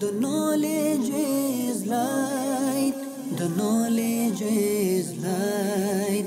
The knowledge is light, the knowledge is light।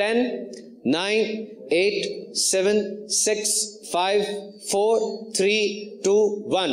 10 9 8 7 6 5 4 3 2 1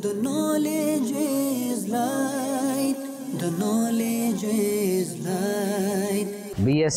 The knowledge is light, the knowledge is light। BS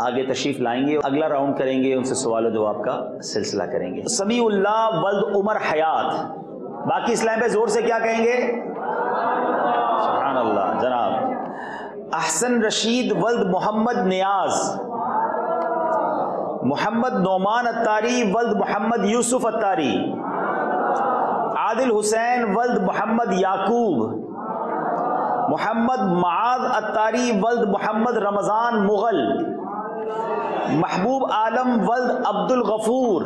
آگے تشریف لائیں گے, اگلا round کریں گے, ان سے سوال و جواب کا سلسلہ کریں گے. سمیع اللہ ولد عمر حیات, باقی اسلام پہ زور سے کیا کہیں گے؟ سبحان اللہ. جناب احسن رشید ولد محمد نیاز, محمد نعمان اتاری ولد محمد یوسف اتاری, عادل حسین ولد محمد یعقوب, محمد معاذ اتاری ولد محمد رمضان مغل, محبوب عالم ولد عبد الغفور,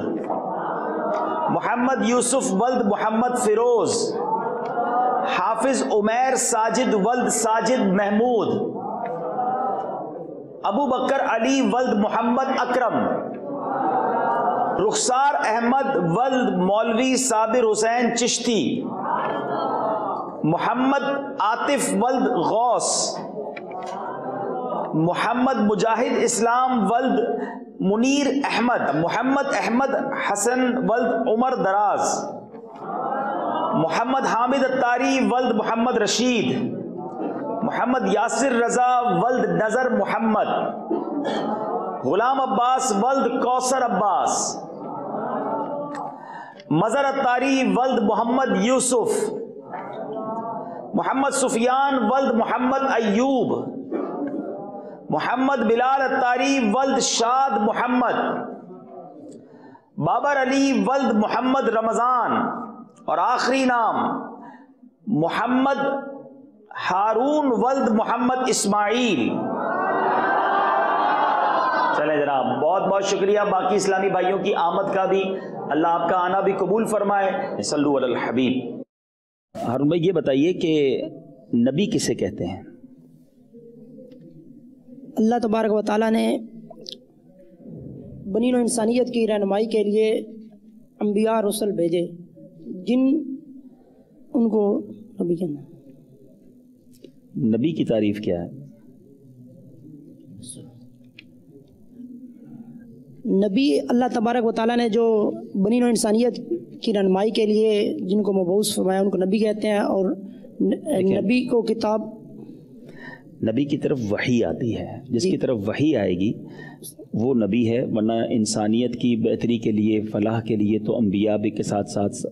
محمد یوسف ولد محمد فیروز, حافظ عمیر ساجد ولد ساجد محمود, ابو بکر علی ولد محمد اکرم, رخسار احمد ولد مولوی صابر حسین چشتی, محمد عاطف ولد غوث, محمد مجاہد اسلام ولد منیر احمد, محمد احمد حسن ولد عمر دراز, محمد حامد اتاری ولد محمد رشید, محمد یاسر رضا ولد نظر محمد, غلام عباس ولد کوثر عباس, مظہر اتاری ولد محمد یوسف, محمد سفیان ولد محمد ایوب, محمد بلال اتاری ولد شاد محمد, بابر علی ولد محمد رمضان, اور آخری نام محمد ہارون ولد محمد اسماعیل. چلیں جناب, بہت بہت شکریہ. باقی اسلامی بھائیوں کی آمد کا بھی اللہ آپ کا آنا بھی قبول فرمائے. صلو علی الحبیب. ہارون بھائی یہ بتائیے کہ نبی کسے کہتے ہیں؟ اللہ تبارک و تعالیٰ نے بنی نوع انسانیت کی رہنمائی کے لیے انبیاء رسل بھیجے, جن ان کو نبی کہنا. نبی کی تعریف کیا ہے؟ نبی اللہ تبارک و تعالیٰ نے جو بنی نوع انسانیت کی رہنمائی کے لیے جن کو مبعوث فرمایا ان کو نبی کہتے ہیں. اور نبی کو کتاب, نبی کی طرف وحی آتی ہے, جس کی طرف وحی آئے گی وہ نبی ہے, ورنہ انسانیت کی بہتری کے لیے فلاح کے لیے تو انبیاء بھی کے ساتھ ساتھ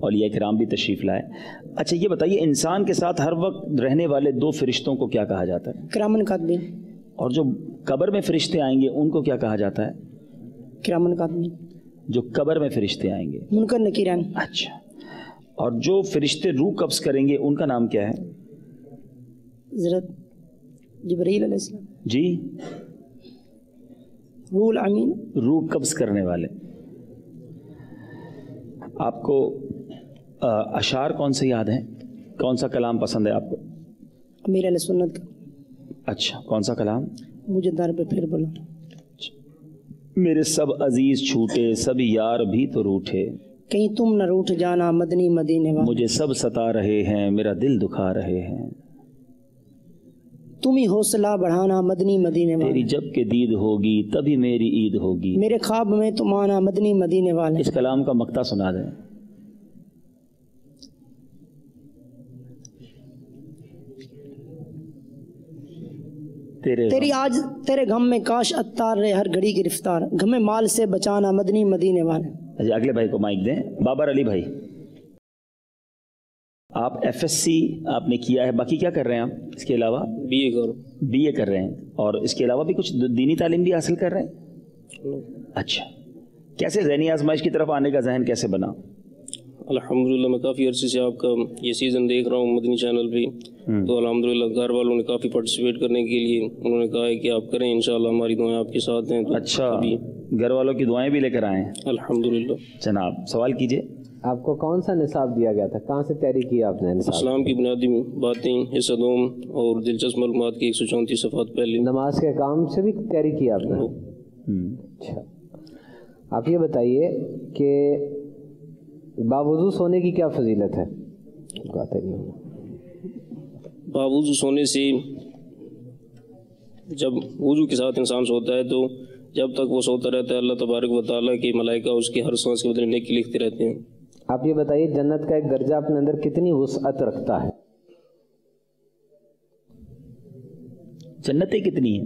اولیاء کرام بھی تشریف لائے. اچھا یہ بتائیے انسان کے ساتھ ہر وقت رہنے والے دو فرشتوں کو کیا کہا جاتا ہے؟ کرامن کاتبین. اور جو قبر میں فرشتے آئیں گے ان کو کیا کہا جاتا ہے؟ کرامن کاتبین. جو قبر میں فرشتے آئیں گے منکر نکیران. اچھا, اور جو فرشتے روح قبض کریں گے ان کا نام کیا ہے؟ حضرت جبرائیل علیہ السلام. جی, روح الامین, روح قبض کرنے والے. آپ کو اشعار کون سے یاد ہیں؟ کون سا کلام پسند ہے آپ کو؟ امیر علیہ سنت کا. اچھا, کون سا کلام؟ مجھے در پہ پھر بولا. میرے سب عزیز چھوٹے, سب یار بھی تو روٹھے, کہیں تم نہ روٹھ جانا مدنی مدینے والے, مجھے سب ستا رہے ہیں میرا دل دکھا رہے ہیں, تم ہی حوصلہ بڑھانا مدنی مدینے والے, تیری جب کہ دید ہوگی تبھی میری عید ہوگی, میرے خواب میں تم آنا مدنی مدینے والے. اس کلام کا مقطع سنا دیں. تیری آج تیرے غم میں کاش اتار رہے ہر گھڑی کی رفتار, غم مال سے بچانا مدنی مدینے والے. اچھا اگلے بھائی کو مائک دیں. بابر علی بھائی, آپ ایف ایس سی آپ نے کیا ہے, باقی کیا کر رہے ہیں آپ اس کے علاوہ؟ بی اے کر رہے ہیں, اور اس کے علاوہ بھی کچھ دینی تعلیم بھی حاصل کر رہے ہیں؟ اچھا, کیسے ذہنی آزمائش کی طرف آنے کا ذہن کیسے بنا؟ الحمدللہ میں کافی عرصے سے آپ کا یہ سیزن دیکھ رہا ہوں مدنی چینل پہ, تو الحمدللہ گھر والوں نے کافی پارٹیسپیٹ کرنے کے لیے انہوں نے کہا ہے کہ آپ کریں, انشاءاللہ ہماری دعائیں آپ کے ساتھ ہیں. اچھا, گھر والوں کی دعائیں بھی لے کر آئے ہیں الحمدللہ. جناب سوال کیجئے. آپ کو کون سا نصاب دیا گیا تھا, کہاں سے تحریک کی آپ نے؟ اسلام کی بنیادی باتیں, حصہ دوم اور دلچسپ معلومات کی 134 صفحات پہلے. نماز کے کام سے بھی تحریک کی آپ نے؟ اچھا, آپ یہ بتائیے کہ باوضو سونے کی کیا فضیلت ہے؟ باوضو سونے سے, جب وضو کے ساتھ انسان سوتا ہے تو جب تک وہ سوتا رہتا ہے اللہ تبارک و تعالیٰ کی ملائکہ اس کی ہر سانس کے بدلے نیکی لکھتے رہتے ہیں. آپ یہ بتائیے جنت کا ایک درجہ اپنے اندر کتنی وسعت رکھتا ہے؟ جنتیں کتنی ہیں؟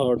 8।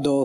2।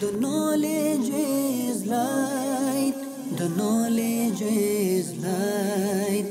The knowledge is light, the knowledge is light।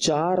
4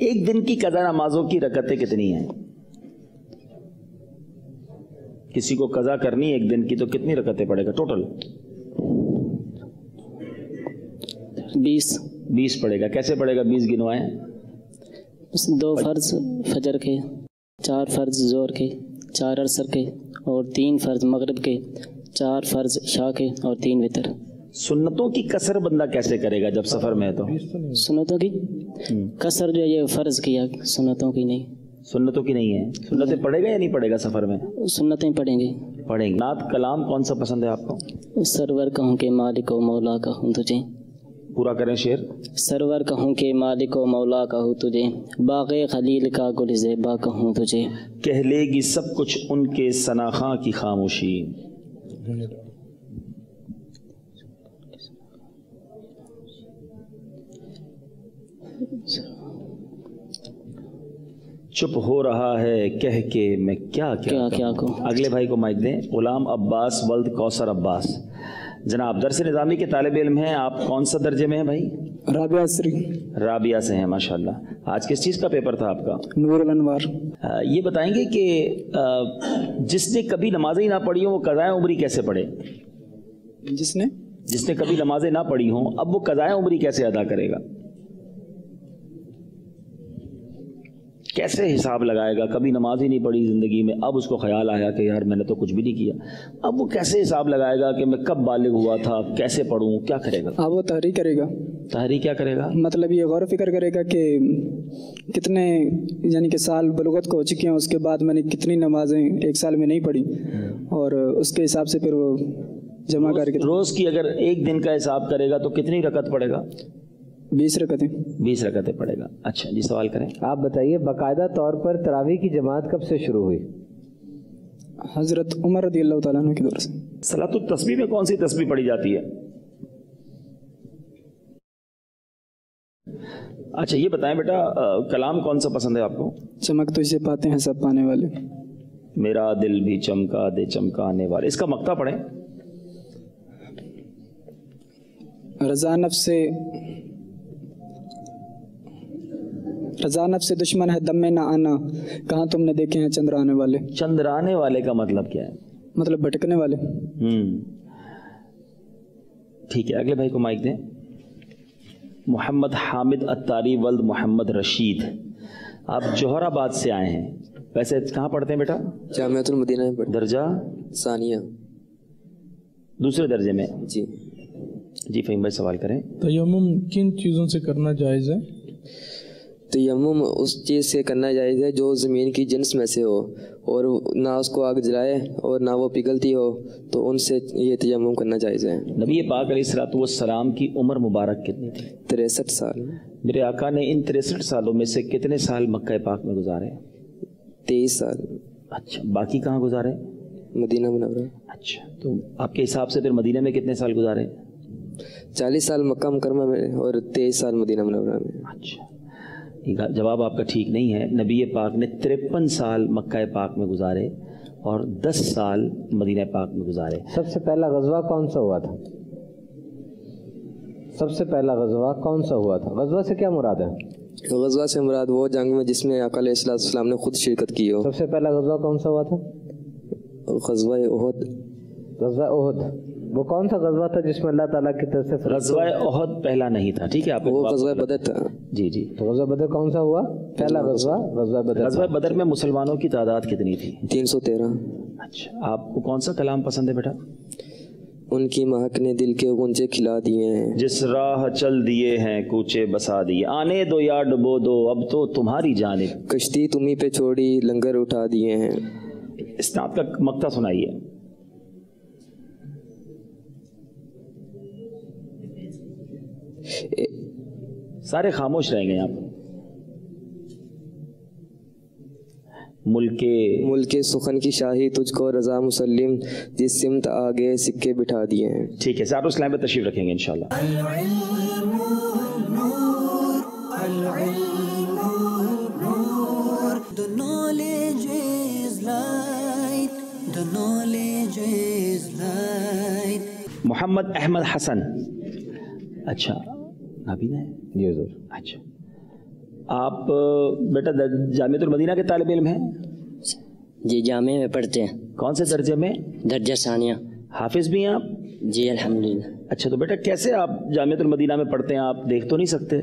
ایک دن کی قضا نمازوں کی رکعتیں کتنی ہیں؟ کسی کو قضا کرنی ایک دن کی تو کتنی رکعتیں پڑے گا ٹوٹل؟ 20 پڑے گا. کیسے پڑے گا 20 گنوائیں؟ 2 فرض فجر کے، 4 فرض ظہر کے، 4 عصر کے اور 3 فرض مغرب کے، 4 فرض عشاء کے اور 3 وتر. سنتوں کی کسر بندہ کیسے کرے گا جب سفر میں ہے تو؟ سنتوں کی کسر جو یہ فرض کیا، سنتوں کی نہیں. سنتوں کی نہیں ہے. سنتیں پڑھے گا یا نہیں پڑھے گا سفر میں؟ سنتیں پڑھیں گے. پڑھیں گے. نعت کلام کون سا پسند ہے آپ کو؟ سرور کہوں کہ مالک و مولا کا ہوں تجھے. پورا کریں شعر. سرور کہوں کہ مالک و مولا کا ہوں تجھے، باغ خلیل کا گل زیبا کہوں تجھے. کہہ لے گی سب کچھ ان کے ثناخواں کی خاموشی. چپ ہو رہا ہے کہہ کے میں کیا کہوں. اگلے بھائی کو مائک دیں. غلام عباس ولد کوثر عباس. جناب درس نظامی کے طالب علم ہیں آپ، کون سا درجے میں ہیں بھائی؟ رابعہ سری. رابعہ سے ہیں ماشاءاللہ. آج کس چیز کا پیپر تھا آپ کا؟ نور الانوار. یہ بتائیں گے کہ جس نے کبھی نمازیں نہ پڑھی ہوں وہ قضائے عمری کیسے پڑھے؟ جس نے کبھی نمازیں نہ پڑھی ہوں اب وہ قضائے عمری کیسے ادا کرے گا؟ کیسے حساب لگائے گا؟ کبھی نماز ہی نہیں پڑھی زندگی میں، اب اس کو خیال آیا کہ یار میں نے تو کچھ بھی نہیں کیا. اب وہ کیسے حساب لگائے گا کہ میں کب بالغ ہوا تھا، کیسے پڑھوں، کیا کرے گا؟ اب وہ تحریک کرے گا. تحریک کیا کرے گا؟ مطلب یہ غور و فکر کرے گا کہ کتنے یعنی کہ سال بلوغت کو ہو چکی ہیں، اس کے بعد میں نے کتنی نمازیں ایک سال میں نہیں پڑھی، اور اس کے حساب سے پھر وہ جمع کر کے روز کی اگر ایک دن کا حساب کرے گا تو کتنی رکعت پڑے گا؟ 20 رکعتیں. 20 رکعتیں پڑے گا. اچھا جی سوال کریں. آپ بتائیے باقاعدہ طور پر تراویح کی جماعت کب سے شروع ہوئی؟ حضرت عمر رضی اللہ تعالیٰ عنہ کے دور سے. صلاۃ التسبیح میں کون سی تسبیح پڑھی جاتی ہے؟ اچھا یہ بتائیں بیٹا کلام کون سا پسند ہے آپ کو؟ چمک تجھ سے پاتے ہیں سب پانے والے. میرا دل بھی چمکا دے چمکانے والے. اس کا مقطع پڑھیں. رضا نفس سے دشمن ہے دم میں نہ آنا، کہاں تم نے دیکھے ہیں چندرانے والے. چندرانے والے کا مطلب کیا ہے؟ مطلب بھٹکنے والے. ٹھیک ہے اگلے بھائی کو مائک دیں. محمد حامد اتاری ولد محمد رشید. آپ جوہر آباد سے آئے ہیں، ویسے کہاں پڑھتے ہیں بیٹا؟ جامعۃ المدینہ میں پڑھتے. درجہ ثانیہ. دوسرے درجے میں. جی فہیم بھائی سوال کریں. تیمم کن چیزوں سے کرنا جائز ہے؟ تیمم اس چیز سے کرنا جائز ہے جو زمین کی جنس میں سے ہو اور نہ اس کو آگ جلائے اور نہ وہ پگھلتی ہو، تو ان سے یہ تیمم کرنا جائز ہے. نبی پاک علیہ الصلوۃ والسلام کی عمر مبارک کتنی تھی؟ 63 سال. میرے آقا نے ان 63 سالوں میں سے کتنے سال مکہ پاک میں گزارے؟ 23 سال. اچھا باقی کہاں گزارے؟ مدینہ منورہ. اچھا تو آپ کے حساب سے پھر مدینہ میں کتنے سال گزارے؟ 40 سال مکہ مکرمہ میں اور 23 سال مدینہ منورہ میں. اچھا جواب آپ کا ٹھیک نہیں ہے. نبی پاک نے 53 سال مکہ پاک میں گزارے اور 10 سال مدینہ پاک میں گزارے. سب سے پہلا غزوہ کون سا ہوا تھا؟ سب سے پہلا غزوہ کون سا ہوا تھا؟ غزوہ سے کیا مراد ہے؟ غزوہ سے مراد وہ جنگ میں جس میں آقا علیہ السلام نے خود شرکت کی ہو. سب سے پہلا غزوہ کون سا ہوا تھا؟ غزوہ احد. غزوہ احد وہ کون سا غزوہ تھا جس میں اللہ تعالیٰ کی طرف سے؟ غزوہ احد پہلا نہیں تھا. ٹھیک ہے آپ وہ غزوہ بدر تھا. جی تو غزوہ بدر کون سا ہوا؟ پہلا غزوہ غزوہ بدر. غزوہ بدر میں مسلمانوں کی تعداد کتنی تھی؟ 313. اچھا آپ کو کون سا کلام پسند ہے بیٹا؟ ان کی مہک نے دل کے غنچے کھلا دیے ہیں. جس راہ چل دیے ہیں کوچے بسا دیے. آنے دو یا ڈبو دو اب تو تمہاری جانب. کشتی تمہیں پہ چھوڑی لنگر اٹھا دیے ہیں. اسناد کا مقطع سنائیے. سارے خاموش رہیں گے یہاں پر. ملک سخن کی شاہی تجھ کو رضا مسلم جس سمت آگے سکے بٹھا دیے ہیں. ٹھیک ہے ساتھ اسلام میں تشریف رکھیں گے انشاءاللہ. محمد احمد حسن. اچھا نابینا ہے؟ جی ضرور. اچھا آپ بیٹا جامعۃ المدینہ کے طالب علم ہیں؟ جی جامعہ میں پڑھتے ہیں. کون سے درجے میں؟ درجہ ثانیہ. حافظ بھی ہیں آپ؟ جی الحمدللہ. اچھا تو بیٹا کیسے آپ جامعۃ المدینہ میں پڑھتے ہیں؟ آپ دیکھ تو نہیں سکتے؟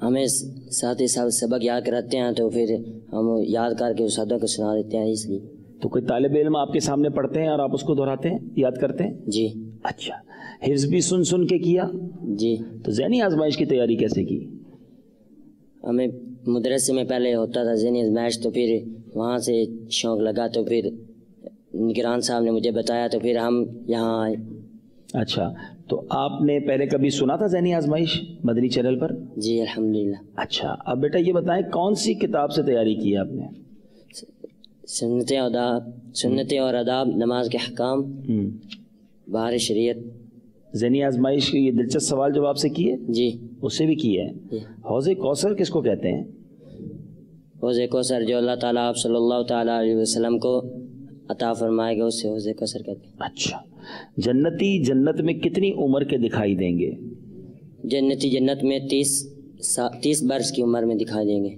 ہمیں ساتھی صاحب سبق یاد کراتے ہیں تو پھر ہم یاد کر کے استادوں کو سنا دیتے ہیں. اس لیے تو کوئی طالب علم آپ کے سامنے پڑھتے ہیں اور آپ اس کو دہراتے ہیں، یاد کرتے ہیں؟ جی. اچھا حفظ بھی سن سن کے کیا؟ جی. تو ذہنی آزمائش کی تیاری کیسے کی؟ ہمیں مدرسے میں پہلے ہوتا تھا ذہنی آزمائش، تو پھر وہاں سے شوق لگا تو پھر نگران صاحب نے مجھے بتایا تو پھر ہم یہاں آئے. اچھا تو آپ نے پہلے کبھی سنا تھا ذہنی آزمائش مدنی چینل پر؟ جی الحمدللہ. اچھا اب بیٹا یہ بتائیں کون سی کتاب سے تیاری کی ہے آپ نے؟ سنت اور آداب، نماز کے احکام، بہار شریعت. ذہنی آزمائش یہ دلچسپ سوال جواب سے کیے؟ جی. اس سے بھی کیے ہیں. حوض کوثر کس کو کہتے ہیں؟ حوض کوثر جو اللہ تعالیٰ آپ صلی اللہ تعالیٰ علیہ وسلم کو عطا فرمائے گا اسے حوض کوثر کہتے ہیں. اچھا جنتی جنت میں کتنی عمر کے دکھائی دیں گے؟ جنتی جنت میں 30 برس کی عمر میں دکھائی دیں گے.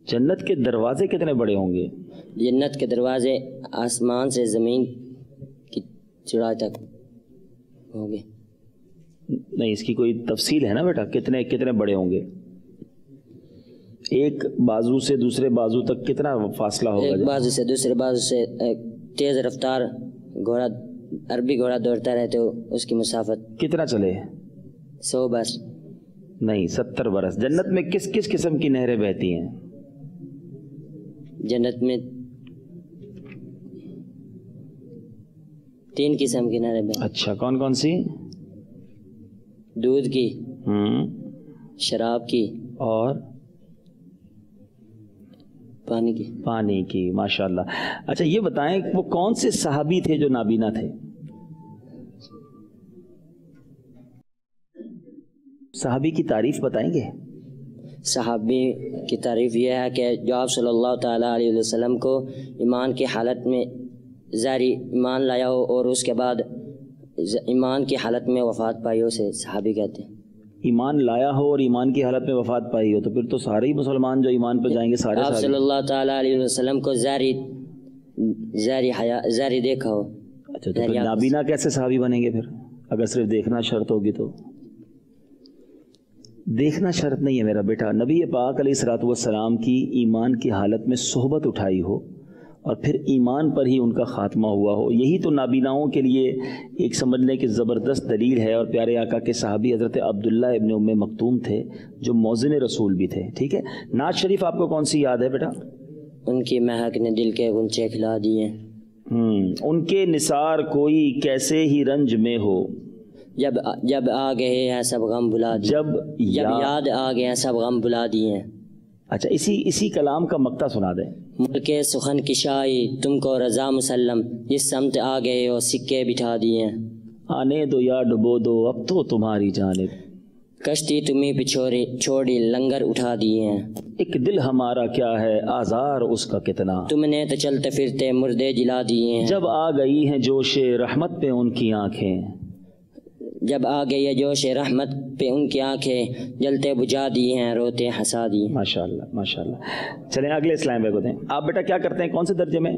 جنت کے دروازے کتنے بڑے ہوں گے؟ جنت کے دروازے آسمان سے زمین کی چڑھائی تک ہوں گے. نہیں اس کی کوئی تفصیل ہے نا بیٹا، کتنے بڑے ہوں گے؟ ایک بازو سے دوسرے بازو تک کتنا فاصلہ ہوگا؟ ایک بازو سے دوسرے بازو سے تیز رفتار گھوڑا، عربی گھوڑا دوڑتا رہے تو اس کی مسافت کتنا چلے؟ 100 برس. نہیں 70 برس. جنت میں کس کس قسم کی نہریں بہتی ہیں؟ جنت میں 3 قسم کی نہریں بہتی. اچھا کون کون سی؟ دودھ کی، شراب کی اور پانی کی. ماشاءاللہ. اچھا یہ بتائیں وہ کون سے صحابی تھے جو نابینا تھے؟ صحابی کی تعریف بتائیں گے؟ صحابی کی تعریف یہ ہے کہ جو آپ صلی اللہ تعالیٰ علیہ وسلم کو ایمان کی حالت میں ظاہری ایمان لایا ہو اور اس کے بعد ایمان کی حالت میں وفات پائی ہو اسے صحابی کہتے ہیں. ایمان لایا ہو اور ایمان کی حالت میں وفات پائی ہو تو پھر تو سارے ہی مسلمان جو ایمان پہ جائیں گے سارے آپ صلی اللہ تعالیٰ علیہ وسلم کو ظاہری دیکھا ہو. اچھا تو پھر نابینا کیسے صحابی بنیں گے پھر؟ اگر صرف دیکھنا شرط ہوگی تو؟ دیکھنا شرط نہیں ہے میرا بیٹا. نبی پاک علیہ الصلوۃ والسلام کی ایمان کی حالت میں صحبت اٹھائی ہو اور پھر ایمان پر ہی ان کا خاتمہ ہوا ہو، یہی تو نابیناؤں کے لیے ایک سمجھنے کی زبردست دلیل ہے. اور پیارے آقا کے صحابی حضرت عبداللہ ابن ام مکتوم تھے جو موزن رسول بھی تھے. ٹھیک ہے نعت شریف آپ کو کون سی یاد ہے بیٹا؟ ان کی مہک نے دل کے غنچے کھلا دیے. ان کے نثار کوئی کیسے ہی رنج میں ہو، جب آ گئے ہیں سب غم بلا دیے. جب یاد آ گئے ہیں سب غم بلا دیے. اچھا اسی کلام کا مقطع سنا دیں. ملک سخن کشائی تم کو رضا مسلم، جس سمت آ گئے ہو سکے بٹھا دیے. آنے دو یا ڈبو دو اب تو تمہاری جانب، کشتی تمہیں پچھوڑی چھوڑی لنگر اٹھا دیے ہیں. ایک دل ہمارا کیا ہے آزار اس کا کتنا، تم نے تو چلتے پھرتے مردے جلا دیے ہیں. جب آ گئی ہیں جوش رحمت پہ ان کی آنکھیں، جب آ گئی ہے جوش رحمت پہ ان کی آنکھیں، جلتے بجھا دی ہیں روتے ہنسا دی. ماشاءاللہ ماشاءاللہ. چلیں اگلے اسلام بھائی کو دیں. آپ بیٹا کیا کرتے ہیں، کون سے درجے میں؟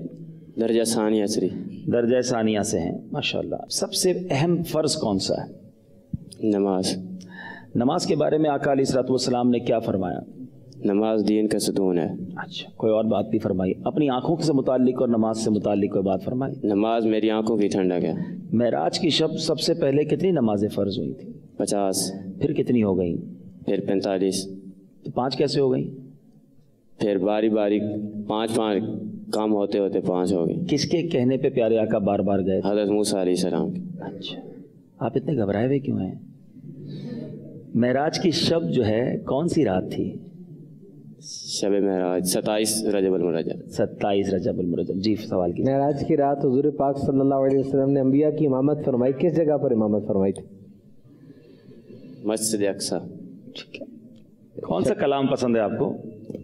درجہ ثانیہ سری. درجہ ثانیہ سے ہیں ماشاءاللہ. سب سے اہم فرض کون سا ہے؟ نماز. نماز کے بارے میں آقا علیہ الصلوۃ والسلام نے کیا فرمایا؟ نماز دین کا ستون ہے. اچھا کوئی اور بات بھی فرمائی؟ اپنی آنکھوں سے متعلق اور نماز سے متعلق کوئی بات فرمائی؟ نماز میری آنکھوں کی ٹھنڈک ہے. معراج کی شب سب سے پہلے کتنی نمازیں فرض ہوئی تھی؟ 50. پھر کتنی ہو گئیں؟ پھر 45. تو 5 کیسے ہو گئیں؟ پھر باری باری 5 کام ہوتے ہوتے 5 ہو گئی. کس کے کہنے پہ پیارے آقا بار بار گئے؟ حضرت موسیٰ علیہ السلام. اچھا آپ اتنے گھبرائے ہوئے کیوں ہیں؟ معراج کی شب جو ہے کون سی رات تھی؟ شب معراج 27 رجب المرجب. 27 رجب المرجب. جی سوال کی. معراج کی رات حضور پاک صلی اللہ علیہ وسلم نے انبیاء کی امامت فرمائی، کس جگہ پر امامت فرمائی تھی؟ مسجد اقصی. کون سا کلام پسند ہے آپ کو؟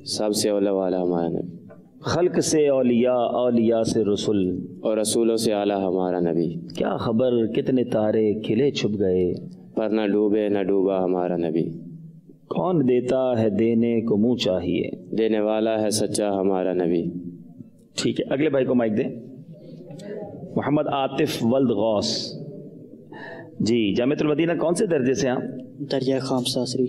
سب سے اولا والا ہمارا نبی. خلق سے اولیاء، اولیاء سے رسول، اور رسولوں سے اعلیٰ ہمارا نبی. کیا خبر کتنے تارے کھلے چھپ گئے، پر نہ ڈوبے نہ ڈوبا ہمارا نبی. کون دیتا ہے دینے کو منہ چاہیے؟ دینے والا ہے سچا ہمارا نبی. ٹھیک ہے, اگلے بھائی کو مائک دیں. محمد عاطف ولد غوث جی, جامعۃ المدینہ کون سے درجے سے ہیں؟ درجہ خامسہ سری.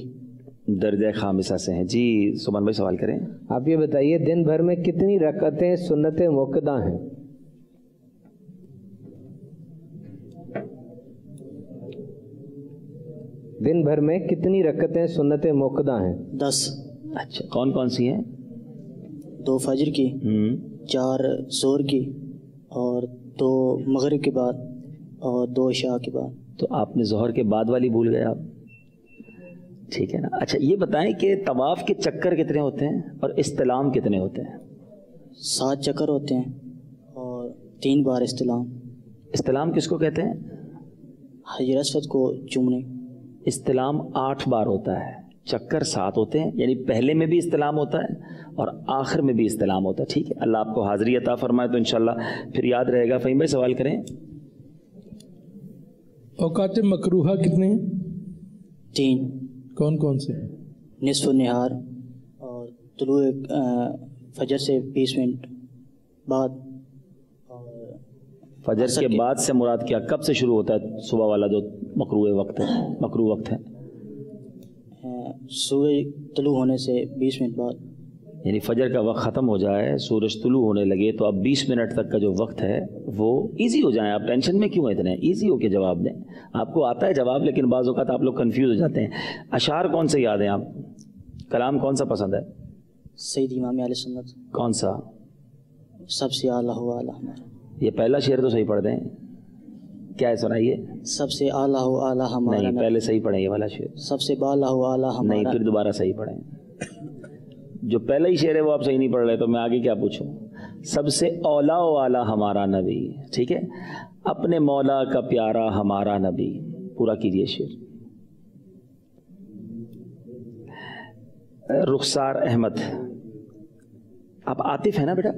درجہ خامسہ سے ہیں جی. سبحان بھائی سوال کریں. آپ یہ بتائیے دن بھر میں کتنی رکعتیں سنت موقدہ ہیں؟ دن بھر میں کتنی رکعتیں سنت موقدہ ہیں؟ 10. اچھا, کون کون سی ہیں؟ 2 فجر کی, 4 ظہر کی, اور 2 مغرب کے بعد, اور 2 عشاء کے بعد. تو آپ نے ظہر کے بعد والی بھول گئے آپ. ٹھیک ہے نا. اچھا یہ بتائیں کہ طواف کے چکر کتنے ہوتے ہیں اور استلام کتنے ہوتے ہیں؟ 7 چکر ہوتے ہیں اور 3 بار استلام. استلام کس کو کہتے ہیں؟ حجر اسود کو چومنے. استلام 8 بار ہوتا ہے, چکر 7 ہوتے ہیں, یعنی پہلے میں بھی استلام ہوتا ہے اور آخر میں بھی استلام ہوتا ہے. ٹھیک ہے, اللہ آپ کو حاضری عطا فرمائے تو انشاءاللہ پھر یاد رہے گا. فہیم بھائی سوال کریں. اوقات مکروہہ کتنے ہیں؟ 3. کون کون سے؟ نصف النہار اور طلوع فجر سے 20 منٹ بعد. فجر کے بعد سے مراد کیا, کب سے شروع ہوتا ہے صبح والا جو مکروہ وقت ہے؟ مکروہ وقت ہے سورج طلوع ہونے سے 20 منٹ بعد. یعنی فجر کا وقت ختم ہو جائے, سورج طلوع ہونے لگے, تو اب 20 منٹ تک کا جو وقت ہے وہ ایزی ہو جائیں. آپ ٹینشن میں کیوں اتنے, ایزی ہو کے جواب دیں. آپ کو آتا ہے جواب, لیکن بعض اوقات آپ لوگ کنفیوز ہو جاتے ہیں. اشعار کون سے یاد ہیں آپ؟ کلام کون سا پسند ہے؟ سید امام اہل سنت. کون سا؟ سب سے اعلیٰ ہو اعلیٰ ہمارا. یہ پہلا شعر تو صحیح پڑھ دیں. کیا ہے سنائیے. سب سے اعلیٰ ہو اعلیٰ ہمارا. نہیں, پہلے صحیح پڑھیں یہ والا شعر. سب سے بالا ہو اعلیٰ ہمارا. نہیں, پھر دوبارہ صحیح پڑھیں. جو پہلا ہی شعر ہے وہ آپ صحیح نہیں پڑھ رہے, تو میں آگے کیا پوچھوں. سب سے اولا و اعلیٰ ہمارا نبی. ٹھیک ہے, اپنے مولا کا پیارا ہمارا نبی. پورا کیجئے شعر. رخسار احمد, آپ عاطف ہیں نا بیٹا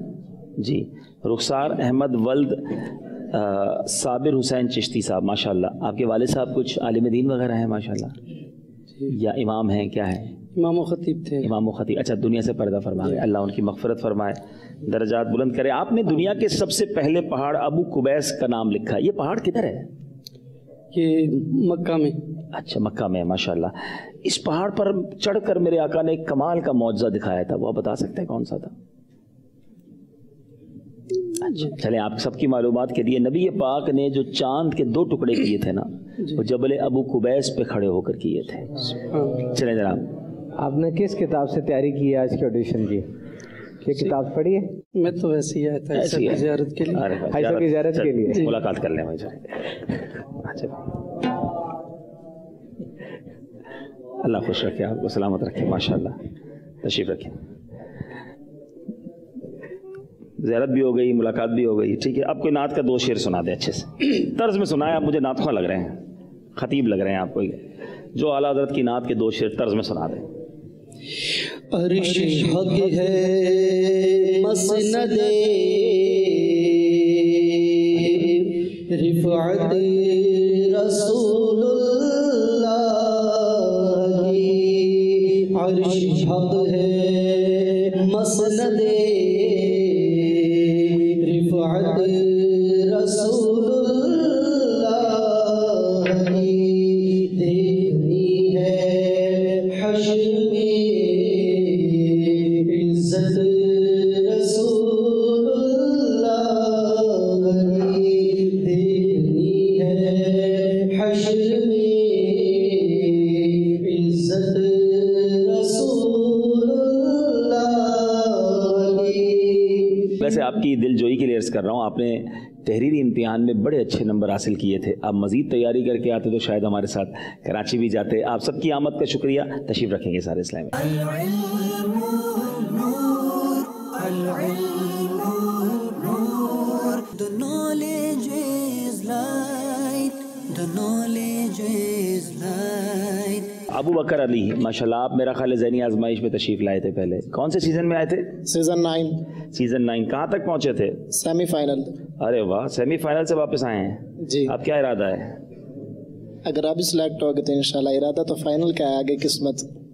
جی. رخسار احمد ولد صابر حسین چشتی صاحب, ماشاءاللہ. آپ کے والد صاحب کچھ عالم دین وغیرہ ہیں ماشاءاللہ, یا امام ہیں, کیا ہیں؟ امام و خطیب تھے. امام و خطیب. اچھا, دنیا سے پردہ فرمائے, اللہ ان کی مغفرت فرمائے, درجات بلند کرے. آپ نے دنیا کے سب سے پہلے پہاڑ ابو قبیس کا نام لکھا. یہ پہاڑ کدھر ہے؟ یہ مکہ میں. اچھا, مکہ میں, ماشاءاللہ. اس پہاڑ پر چڑھ کر میرے آقا نے ایک کمال کا معجزہ دکھایا تھا, وہ آپ بتا سکتے ہیں کون سا تھا؟ اچھا چلیں, آپ سب کی معلومات کے لیے, نبی پاک نے جو چاند کے 2 ٹکڑے کیے تھے نا, وہ جبل ابو قبیس پہ کھڑے ہو کر کیے تھے. چلیں جناب, آپ نے کس کتاب سے تیاری کی ہے آج کے آڈیشن کی؟ یہ کتاب پڑھی ہے؟ میں تو ویسے ہی آیا تھا زیارت کے لیے. زیارت کے لیے ملاقات کر لیں بھائی. اللہ خوش رکھے, آپ کو سلامت رکھے, ماشاءاللہ. تشریف رکھیں. زیارت بھی ہو گئی, ملاقات بھی ہو گئی. ٹھیک ہے, آپ کوئی نعت کا 2 شعر سنا دیں اچھے سے, طرز میں سنائیں. آپ مجھے نعت خواہ لگ رہے ہیں, خطیب لگ رہے ہیں آپ کو. جو اعلیٰ حضرت کی نعت کے 2 شعر طرز میں سنا دیں. عرش حق ہے مسند رفعت رسول اللہ کی. عرش حق ہے مسند رفعت رسول اللہ کی. دیکھنی ہے حشر میں عزت رسول اللہ کی. دیکھنی ہے حشر میں عزت رسول اللہ کی. ویسے آپ کی دل جوئی کے لیے عرض کر رہا ہوں, آپ نے تحریری امتحان میں بڑے اچھے نمبر حاصل کیے تھے. آپ مزید تیاری کر کے آتے تو شاید ہمارے ساتھ کراچی بھی جاتے. آپ سب کی آمد کا شکریہ. تشریف رکھیں گے سارے اسلام ابو بکر علی, ماشاءاللہ. آپ میرا خیال ہے ذہنی آزمائش میں تشریف لائے تھے پہلے. کون سے سیزن میں آئے تھے؟ سیزن 9. سیزن 9. کہاں تک پہنچے تھے؟ Semi final. ارے واہ, سیمی فائنل سے واپس آئے ہیں جی. آپ کیا ارادہ ہے؟ اگر آپ بھی سلیکٹ ہو گئے تو انشاءاللہ. ارادہ تو فائنل کا ہے, آگے قسمت.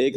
1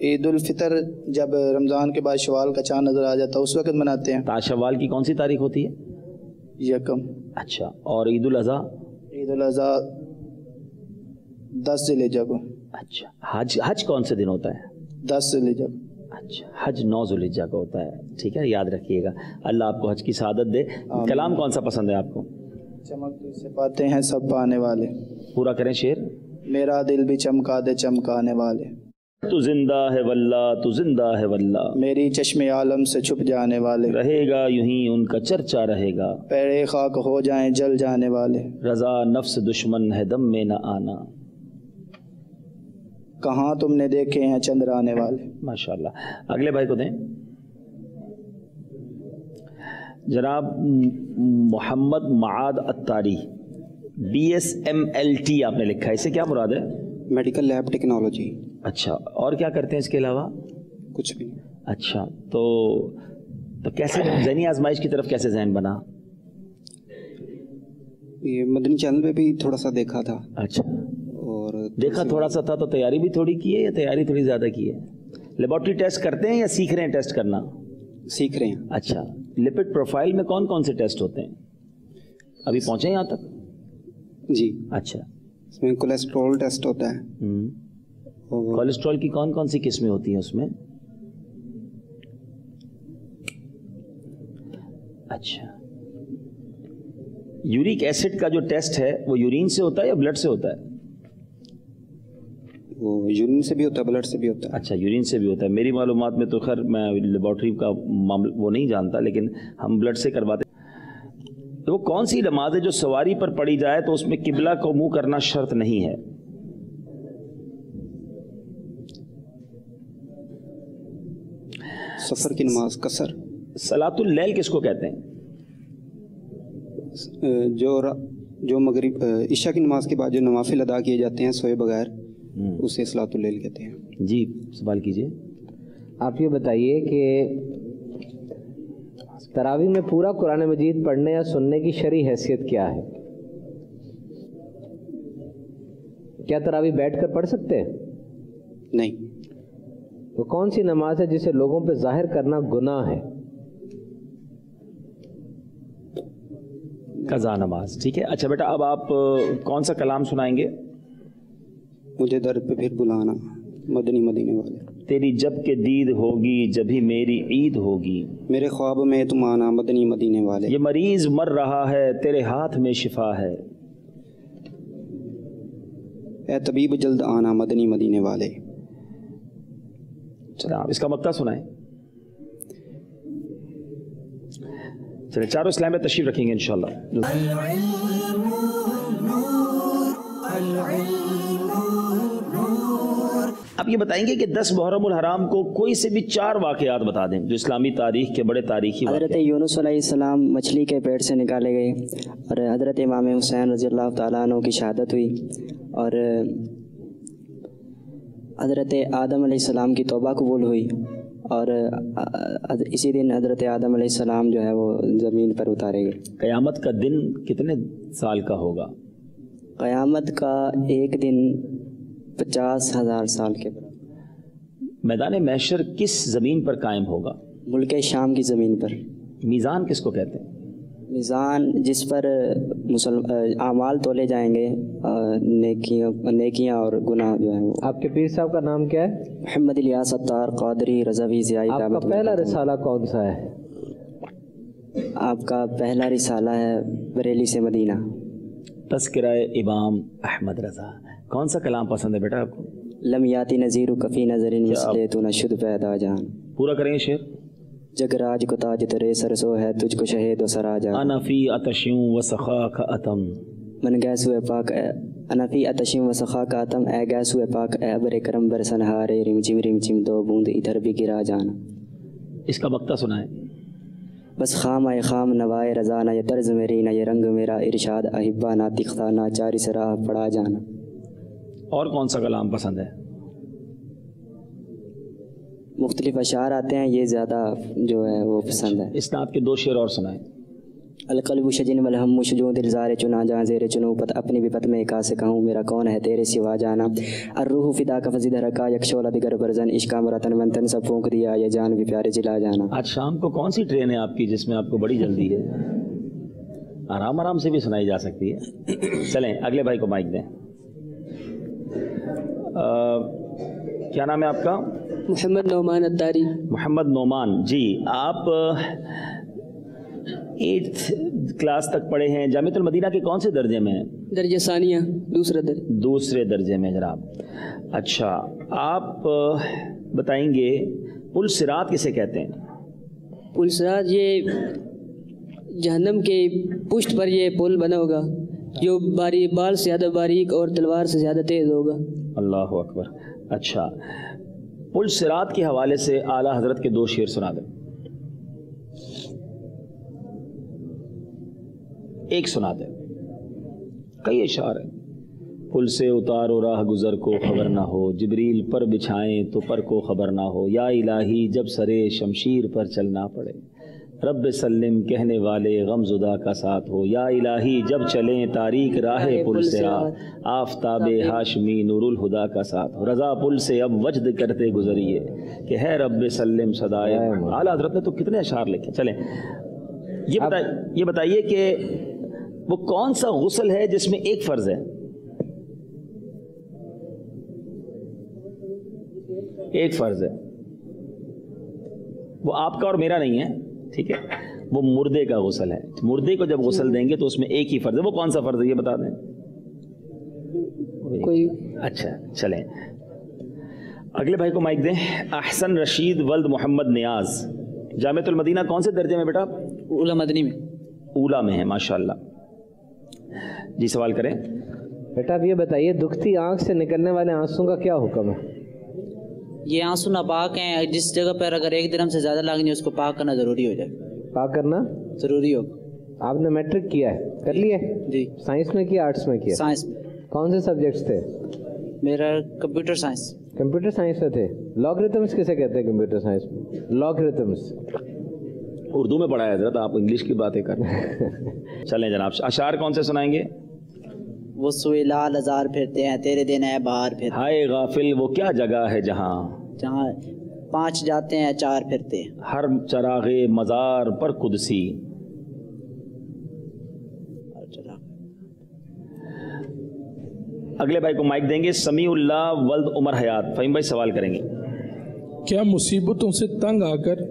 عید الفطر جب رمضان کے بعد شوال کا چاند نظر آ جاتا ہے اس وقت مناتے ہیں. تا شوال کی کون سی تاریخ ہوتی ہے؟ یکم. اچھا. اور عید الاضحیٰ؟ عید الاضحیٰ 10 ذی الحجہ کو. اچھا. حج کون سے دن ہوتا ہے؟ 10 ذی الحجہ. اچھا. حج 9 ذی الحجہ کو ہوتا ہے. ٹھیک ہے، یاد رکھیے گا. اللہ آپ کو حج کی سعادت دے. کلام کون سا پسند ہے آپ کو؟ چمکتے سے پاتے ہیں سب پانے والے. پورا کریں شعر. میرا دل بھی چمکا دے چمکانے والے. تو زندہ ہے واللہ، تو زندہ ہے واللہ، میری چشم عالم سے چھپ جانے والے. رہے گا یوں ہی ان کا چرچا رہے گا، پیڑے خاک ہو جائیں جل جانے والے. رضا نفس دشمن ہے دم میں نہ آنا، کہاں تم نے دیکھے ہیں چندرانے والے. ماشاءاللہ. اگلے بھائی کو دیں. جناب محمد معاد اتاری، BSMLT آپ نے لکھا ہے، اسے کیا مراد ہے؟ Medical lab technology. اچھا. اور کیا کرتے ہیں اس کے علاوہ؟ کچھ بھی. اچھا. تو کیسے ذہنی آزمائش کی طرف کیسے ذہن بنا؟ یہ مدنی چینل پہ بھی تھوڑا سا دیکھا تھا. اچھا. اور دیکھا تھوڑا سا تھا تو تیاری بھی تھوڑی کی ہے یا تیاری تھوڑی زیادہ کی ہے؟ لیبارٹری ٹیسٹ کرتے ہیں یا سیکھ رہے ہیں ٹیسٹ کرنا؟ سیکھ رہے ہیں. اچھا. لپڈ پروفائل میں کون کون سے ٹیسٹ ہوتے ہیں؟ ابھی پہنچے یہاں تک؟ جی. اچھا. اس میں کولیسٹرول ٹیسٹ ہوتا ہے. کولیسٹرول کی کون کون سی قسمیں ہوتی ہیں اس میں؟ اچھا. یورک ایسڈ کا جو ٹیسٹ ہے وہ یورین سے ہوتا ہے یا بلڈ سے ہوتا ہے؟ وہ یورین سے بھی ہوتا ہے، بلڈ سے بھی ہوتا ہے. اچھا. یورین سے بھی ہوتا ہے. میری معلومات میں تو خیر میں لیبارٹری کا معاملہ وہ نہیں جانتا، لیکن ہم بلڈ سے کرواتے. وہ کون سی نماز ہے جو سواری پر پڑھی جائے تو اس میں قبلہ کو منہ کرنا شرط نہیں ہے؟ سفر کی نماز قصر. صلاۃ اللیل کس کو کہتے ہیں؟ جو مغرب عشاء کی نماز کے بعد جو نوافل ادا کیے جاتے ہیں سوئے بغیر، اسے صلاۃ اللیل کہتے ہیں. جی سوال کیجیے. آپ یہ بتائیے کہ تراویح میں پورا قرآن مجید پڑھنے یا سننے کی شرعی حیثیت کیا ہے؟ کیا تراویح بیٹھ کر پڑھ سکتے ہیں؟ نہیں. وہ کون سی نماز ہے جسے لوگوں پہ ظاہر کرنا گناہ ہے؟ قضا نماز. ٹھیک ہے. اچھا بیٹا اب آپ کون سا کلام سنائیں گے؟ مجھے در پہ پھر بلانا، مدنی مدینے والے. تیری جب کہ دید ہوگی جبھی میری عید ہوگی، میرے خواب میں تم آنا، مدنی مدینے والے. یہ مریض مر رہا ہے تیرے ہاتھ میں شفا ہے، اے طبیب جلد آنا، مدنی مدینے والے. چلیں آپ اس کا مقطع سنائیں. چلیں چاروں اسلام میں تشریف رکھیں گے انشاءاللہ. آپ یہ بتائیں گے کہ 10 محرم الحرام کو کوئی سے بھی 4 واقعات بتا دیں جو اسلامی تاریخ کے بڑے تاریخی حضرت یونس علیہ السلام مچھلی کے پیٹ سے نکالے گئے، اور حضرت امام حسین رضی اللہ تعالیٰ عنہ کی شہادت ہوئی، اور حضرت آدم علیہ السلام کی توبہ قبول ہوئی، اور اسی دن حضرت آدم علیہ السلام جو ہے وہ زمین پر اتارے گئے. قیامت کا دن کتنے سال کا ہوگا؟ قیامت کا ایک دن 50,000 سال کے برابر. میدان محشر کس زمین پر قائم ہوگا؟ ملک شام کی زمین پر. میزان کس کو کہتے ہیں؟ میزان جس پر اعمال تولے جائیں گے، نیکیاں اور گناہ جو ہیں. آپ کے پیر صاحب کا نام کیا ہے؟ محمد الیاس اتار قادری رضوی زیائی. آپ کا پہلا رسالہ کون سا ہے؟ آپ کا پہلا رسالہ ہے بریلی سے مدینہ، تذکرہ امام احمد رضا. کون سا کلام پسند ہے بیٹا آپ کو؟ لم یاتی نذیر کفی نظر مسلے تو نہ شد پیدا جان. پورا کریں گے شعر. جگراج کو تاج ترے سرسو ہے تجھ کو شہید و سراجا. انا فی اتشیوں و سخاک اتم، من گیسو پاک انا فی اتشیوں و سخاک اتم، اے گیسو پاک اے ابر کرم برسنہارے رمچم دو بوند ادھر بھی گرا جانا. اس کا مقطع سنائیں. بس خام اے خام نوائے رضا، نہ یہ طرز میری نہ یہ رنگ میرا، ارشاد احبا نہ تختہ نہ چاری سے راہ پڑا جانا. اور کون سا کلام پسند ہے؟ مختلف اشعار آتے ہیں، یہ زیادہ جو ہے وہ پسند ہے. اس نے آپ کے 2 شعر اور سنائیں. القلب شجن والہم شجوں دل زار چنا جہاں زیر چنو پت اپنی بھی پت میں کا سے کہوں میرا کون ہے تیرے سوا جانا الروح فدا کا فزید رکا یک شعلہ دیگر برزن عشقا مرتن منتن سب پھونک دیا یہ جان بھی پیارے جلا جانا. آج شام کو کون سی ٹرین ہے آپ کی جس میں آپ کو بڑی جلدی ہے؟ آرام آرام سے بھی سنائی جا سکتی ہے. چلیں اگلے بھائی کو مائک دیں. کیا نام ہے آپ کا؟ محمد نعمان الداری. محمد نعمان جی، آپ 8th کلاس تک پڑھے ہیں. جامعۃ المدینہ کے کون سے درجے میں ہیں؟ درجہ ثانیہ، دوسرے درجے میں جناب. اچھا، آپ بتائیں گے پل صراط کسے کہتے ہیں؟ پل صراط یہ جہنم کے پشت پر یہ پل بنا ہوگا جو بال سے زیادہ باریک اور تلوار سے زیادہ تیز ہوگا. اللہ اکبر. اچھا، پل صراط کے حوالے سے اعلیٰ حضرت کے 2 شعر سنا دیں. ایک سنا دیں. کئی اشعار ہیں. پل سے اتارو راہ گزر کو خبر نہ ہو، جبریل پر بچھائیں تو پر کو خبر نہ ہو، یا الہی جب سرے شمشیر پر چلنا پڑے، رب سلم کہنے والے غم زدہ کا ساتھ ہو، یا الہی جب چلیں تاریک راہ پل صراط، آفتاب ہاشمی نور الہدا کا ساتھ ہو، رضا پل سے اب وجد کرتے گزریے کہ ہے رب سلم صدائے. اعلیٰ حضرت نے تو کتنے اشعار لکھے. چلیں یہ بتائیے کہ وہ کون سا غسل ہے جس میں ایک فرض ہے؟ ایک فرض ہے. وہ آپ کا اور میرا نہیں ہے، ٹھیک ہے، وہ مردے کا غسل ہے. مردے کو جب غسل دیں گے تو اس میں ایک ہی فرض ہے. وہ کون سا فرض ہے یہ بتا دیں کوئی. اچھا چلیں اگلے بھائی کو مائک دیں. احسن رشید ولد محمد نیاز، جامعۃ المدینہ کون سے درجے میں بیٹا؟ اولا مدنی میں. اولا میں ہے، ماشاءاللہ. جی سوال کریں. بیٹا اب یہ بتائیے دکھتی آنکھ سے نکلنے والے آنسوں کا کیا حکم ہے؟ یہ آنسو ناپاک ہیں. جس جگہ پر اگر 1 درہم سے زیادہ لگیں اس کو پاک کرنا ضروری ہو جائے. پاک کرنا ضروری ہوگا. آپ نے میٹرک کیا ہے؟ کر لیا جی. سائنس میں کیا آرٹس میں کیا؟ سائنس میں. کون سے سبجیکٹس تھے؟ میرا کمپیوٹر سائنس. کمپیوٹر سائنس میں تھے. لاگریتمس کسے کہتے ہیں کمپیوٹر سائنس میں؟ لاگریتمس اردو میں پڑھا ہے حضرت، آپ انگلش کی باتیں کر رہے ہیں. چلیں جناب اشعار کون سے سنائیں گے؟ وہ سوئے لال ہزار پھرتے ہیں تیرے دن ہے بہار پھرتے. ہائے غافل وہ کیا جگہ ہے جہاں 5 جاتے ہیں 4 پھرتے ہیں. ہر چراغ مزار پر قدسی. اگلے بھائی کو مائک دیں گے. سمیع اللہ ولد عمر حیات. فہیم بھائی سوال کریں گے. کیا مصیبتوں سے تنگ آ کر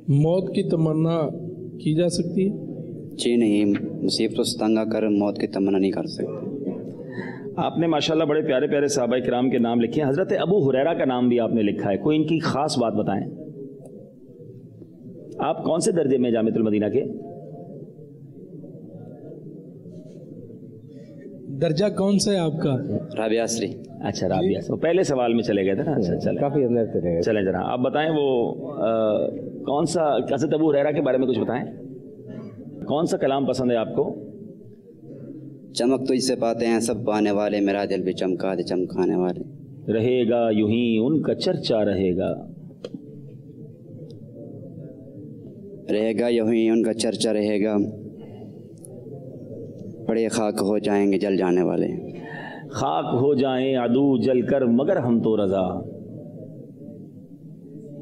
موت کی تمنا کی جا سکتی ہے؟ جی نہیں، مصیبتوں سے تنگ آ کر موت کی تمنا نہیں کر سکتے. آپ نے ماشاءاللہ بڑے پیارے پیارے صحابہ کرام کے نام لکھے ہیں. حضرت ابو ہریرہ کا نام بھی آپ نے لکھا ہے. کوئی ان کی خاص بات بتائیں. آپ کون سے درجے میں جامعۃ المدینہ کے؟ درجہ کون سا ہے آپ کا؟ رابعہ عصری. اچھا رابعہ عصری. پہلے سوال میں چلے گئے تھے نا. اچھا چلیں کافی اندر چلے گئے. چلیں جناب آپ بتائیں وہ کون سا حضرت ابو ہریرہ کے بارے میں کچھ بتائیں. کون سا کلام پسند ہے آپ کو؟ چمک تجھ سے پاتے ہیں سب پانے والے، میرا دل بھی چمکا دے چمکانے والے. رہے گا یوں ہی ان کا چرچا رہے گا. رہے گا یوں ہی ان کا چرچا رہے گا، بڑے خاک ہو جائیں گے جل جانے والے. خاک ہو جائیں عدو جل کر مگر ہم تو رضا.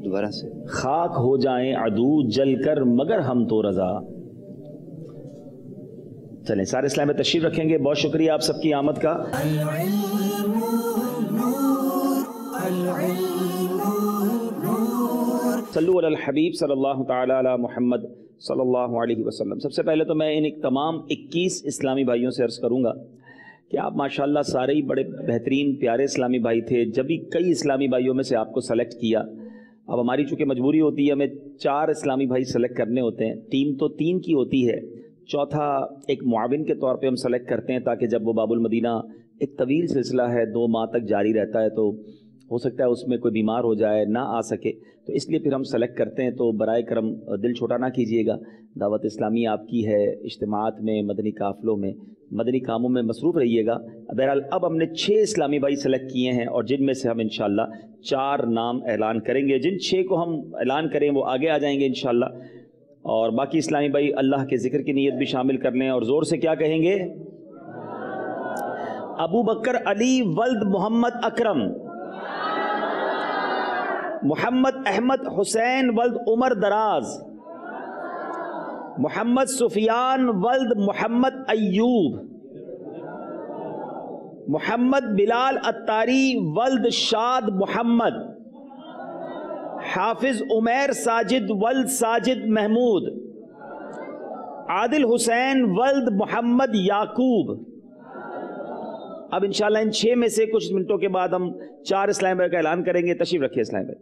دوبارہ سے. خاک ہو جائیں عدو جل کر مگر ہم تو رضا. چلیں سارے اسلام میں تشریف رکھیں گے. بہت شکریہ آپ سب کی آمد کا. صلو علی الحبیب صلی اللہ تعالی علی محمد صلی اللہ علیہ وسلم. سب سے پہلے تو میں ان تمام 21 اسلامی بھائیوں سے عرض کروں گا کہ آپ ماشاءاللہ سارے ہی بڑے بہترین پیارے اسلامی بھائی تھے. جب بھی کئی اسلامی بھائیوں میں سے آپ کو سلیکٹ کیا. اب ہماری چونکہ مجبوری ہوتی ہے ہمیں 4 اسلامی بھائی سلیکٹ کرنے ہوتے ہیں. ٹیم تو 3 کی ہوتی ہے، چوتھا ایک معاون کے طور پہ ہم سلیکٹ کرتے ہیں تاکہ جب وہ باب المدینہ ایک طویل سلسلہ ہے 2 ماہ تک جاری رہتا ہے تو ہو سکتا ہے اس میں کوئی بیمار ہو جائے نہ آ سکے، تو اس لیے پھر ہم سلیکٹ کرتے ہیں. تو برائے کرم دل چھوٹا نہ کیجیے گا. دعوت اسلامی آپ کی ہے، اجتماعات میں مدنی قافلوں میں مدنی کاموں میں مصروف رہیے گا. بہرحال اب ہم نے 6 اسلامی بھائی سلیکٹ کیے ہیں اور جن میں سے ہم انشاءاللہ 4 نام اعلان کریں گے. جن 6 کو ہم اعلان کریں وہ آگے آ جائیں گے انشاءاللہ. اور باقی اسلامی بھائی اللہ کے ذکر کی نیت بھی شامل کر لیں اور زور سے کیا کہیں گے؟ ابو بکر علی ولد محمد اکرم، محمد احمد حسین ولد عمر دراز، محمد سفیان ولد محمد ایوب، محمد بلال اتاری ولد شاد محمد، حافظ عمیر ساجد ولد ساجد محمود، عادل حسین ولد محمد یعقوب۔ اب انشاءاللہ ان 6 میں سے کچھ منٹوں کے بعد ہم 4 اسلام بھائی کا اعلان کریں گے. تشریف رکھیے اسلام بھائی.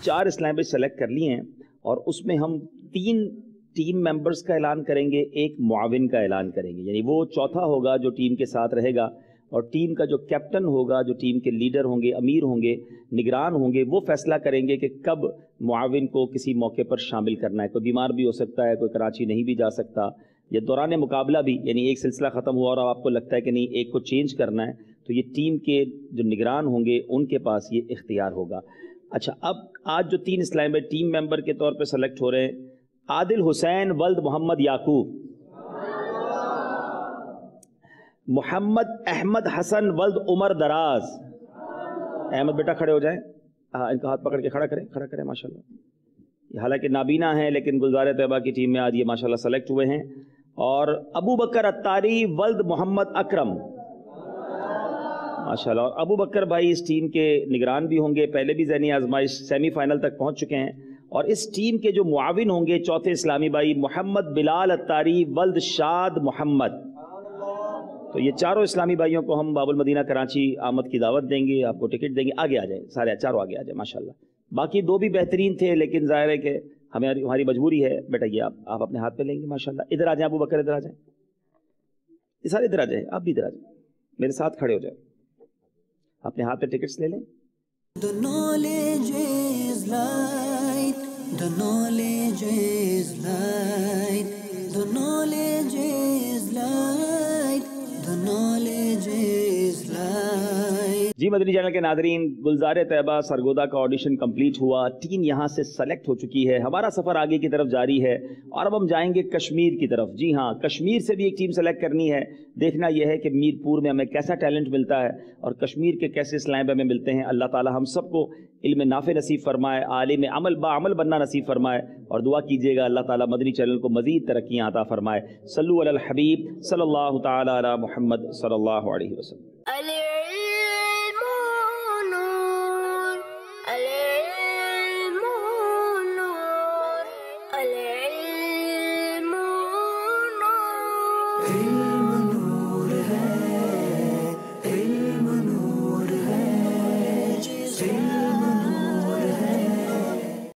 چار اسلام بھائی سلیکٹ کر لیے ہیں اور اس میں ہم 3 ٹیم ممبرز کا اعلان کریں گے، ایک معاون کا اعلان کریں گے، یعنی وہ چوتھا ہوگا جو ٹیم کے ساتھ رہے گا، اور ٹیم کا جو کیپٹن ہوگا، جو ٹیم کے لیڈر ہوں گے، امیر ہوں گے، نگران ہوں گے، وہ فیصلہ کریں گے کہ کب معاون کو کسی موقع پر شامل کرنا ہے. کوئی بیمار بھی ہو سکتا ہے، کوئی کراچی نہیں بھی جا سکتا، یا دوران مقابلہ بھی، یعنی ایک سلسلہ ختم ہوا اور آپ کو لگتا ہے کہ نہیں ایک کو چینج کرنا ہے، تو یہ ٹیم کے جو نگران ہوں گے ان کے پاس یہ اختیار ہوگا. اچھا، اب آج جو 3 اسلام بھائی ٹیم ممبر کے طور پہ سلیکٹ ہو رہے ہیں: عادل حسین ولد محمد یعقوب، محمد احمد حسن ولد عمر دراز. احمد بیٹا کھڑے ہو جائیں، ان کا ہاتھ پکڑ کے کھڑا کریں ماشاءاللہ. یہ حالانکہ نابینا ہیں لیکن گلزار طیبہ کی ٹیم میں آج یہ ماشاءاللہ سلیکٹ ہوئے ہیں. اور ابو بکر اتاری ولد محمد اکرم ماشاءاللہ. اور ابو بکر بھائی اس ٹیم کے نگران بھی ہوں گے، پہلے بھی ذہنی آزمائش سیمی فائنل تک پہنچ چکے ہیں. اور اس ٹیم کے جو معاون ہوں گے چوتھے اسلامی بھائی محمد بلال اتاری ولد شاد محمد. تو یہ چاروں اسلامی بھائیوں کو ہم باب المدینہ کراچی آمد کی دعوت دیں گے، آپ کو ٹکٹ دیں گے. آگے آ جائیں، سارے چاروں آگے آ جائیں ماشاءاللہ. باقی 2 بھی بہترین تھے لیکن ظاہر ہے کہ ہماری مجبوری ہے. بیٹا یہ آپ اپنے ہاتھ پہ لیں گے ماشاءاللہ. ادھر آ جائیں ابو بکر، ادھر آ جائیں، یہ سارے ادھر آ جائیں، آپ بھی ادھر آ جائیں، میرے ساتھ کھڑے ہو جائیں، اپنے ہاتھ پہ ٹکٹس لے لیں. The knowledge is light, the knowledge is light, the knowledge is light, the knowledge is light. G Madani channel کے ناظرین، گلزار طیبہ سرگودا کا آڈیشن کمپلیٹ ہوا، ٹیم یہاں سے سلیکٹ ہو چکی ہے. ہمارا سفر آگے کی طرف جاری ہے اور اب ہم جائیں گے کشمیر کی طرف. جی ہاں، کشمیر سے بھی ایک ٹیم سلیکٹ کرنی ہے. دیکھنا یہ ہے کہ میرپور میں ہمیں کیسا ٹیلنٹ ملتا ہے اور کشمیر کے کیسے اسلام ہمیں ملتے ہیں. اللہ تعالی ہم سب کو علم نافع نصیب فرمائے، عالم عمل بعمل بننا نصیب فرمائے، اور دعا کیجیے گا اللہ تعالی مدنی چینل کو مزید ترقیاں عطا فرمائے. صلو علی الحبیب صلی اللہ تعالی علی محمد صلی اللہ علیہ وسلم. العلم نور